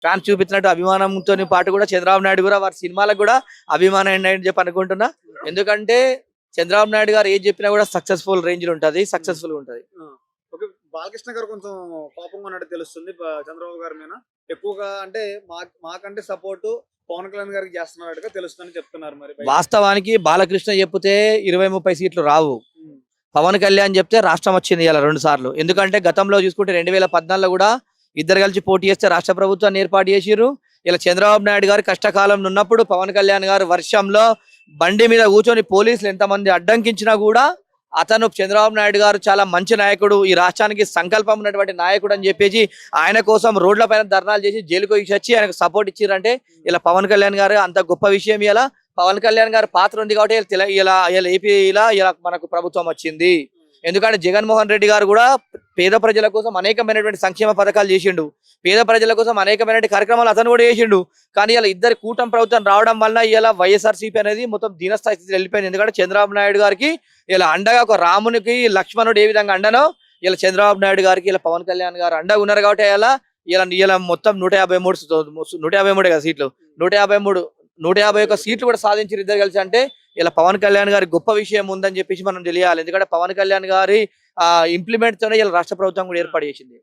Fans చూపించినట్టు అభిమానంతో పాటు కూడా చంద్రబాబు నాయుడు కూడా వారి సినిమాలకు కూడా అభిమానం అని చెప్పి అనుకుంటున్నా. ఎందుకంటే చంద్రబాబు నాయుడు గారు ఏది చెప్పినా కూడా సక్సెస్ఫుల్ రేంజ్ లో ఉంటది, సక్సెస్ఫుల్ ఉంటది. ఓకే, బాలకృష్ణ గారు కొంచెం కోపంగా ఉన్నట్టు తెలుస్తుంది చంద్రబాబు గారి మీద. ఎక్కువగా అంటే మాకంటే సపోర్ట్ పవన్ కళ్యాణ్ గారికి చేస్తున్నట్టుగా తెలుస్తుందని చెప్తున్నారు. మరి వాస్తవానికి బాలకృష్ణ చెప్తే 20-30 సీట్లు రావు. పవన్ కళ్యాణ్ చెప్తే రాష్ట్రం వచ్చింది ఇలా 2 సార్లు. ఎందుకంటే గతంలో చూసుకుంటే 2014లో కూడా ఇద్దరు కలిసి పోటీ చేస్తే రాష్ట్ర ప్రభుత్వాన్ని ఏర్పాటు చేసిర్రు. ఇలా చంద్రబాబు నాయుడు గారు కష్టకాలంలో ఉన్నప్పుడు పవన్ కళ్యాణ్ గారు వర్షంలో బండి మీద కూర్చొని పోలీసులు ఎంతమంది అడ్డంకించినా కూడా అతను చంద్రబాబు నాయుడు గారు చాలా మంచి నాయకుడు, ఈ రాష్ట్రానికి సంకల్పం ఉన్నటువంటి నాయకుడు అని చెప్పేసి ఆయన కోసం రోడ్ల పైన ధర్నాలు చేసి జైలుకు వచ్చి ఆయనకు సపోర్ట్ ఇచ్చిరంటే ఇలా పవన్ కళ్యాణ్ గారు అంత గొప్ప విషయం. ఇలా పవన్ కళ్యాణ్ గారు పాత్ర ఉంది కాబట్టి ఇలా ఏపీలో ఇలా మనకు ప్రభుత్వం వచ్చింది. ఎందుకంటే జగన్మోహన్ రెడ్డి గారు కూడా పేద ప్రజల కోసం అనేకమైనటువంటి సంక్షేమ పథకాలు చేసిండు, పేద ప్రజల కోసం అనేకమైన కార్యక్రమాలు అతను కూడా చేసిండు. కానీ ఇలా ఇద్దరు కూటమి ప్రభుత్వం రావడం వల్ల ఇలా వైఎస్ఆర్సీపీ అనేది మొత్తం దీనస్థాయి స్థితిలో వెళ్ళిపోయింది. ఎందుకంటే చంద్రబాబు నాయుడు గారికి ఇలా అండగా ఒక రామునికి లక్ష్మణుడు ఏ విధంగా అండనో ఇలా చంద్రబాబు నాయుడు గారికి ఇలా పవన్ కళ్యాణ్ గారు అండగా ఉన్నారు. కాబట్టి ఇలా మొత్తం 153 కదా సీట్లు, 151 సీట్లు కూడా సాధించారు ఇద్దరు కలిసి. అంటే ఇలా పవన్ కళ్యాణ్ గారి గొప్ప విషయం ఉందని చెప్పేసి మనం తెలియాలి. ఎందుకంటే పవన్ కళ్యాణ్ గారి ఇంప్లిమెంట్ తోనే ఇలా రాష్ట్ర ప్రభుత్వం కూడా ఏర్పాటు చేసింది.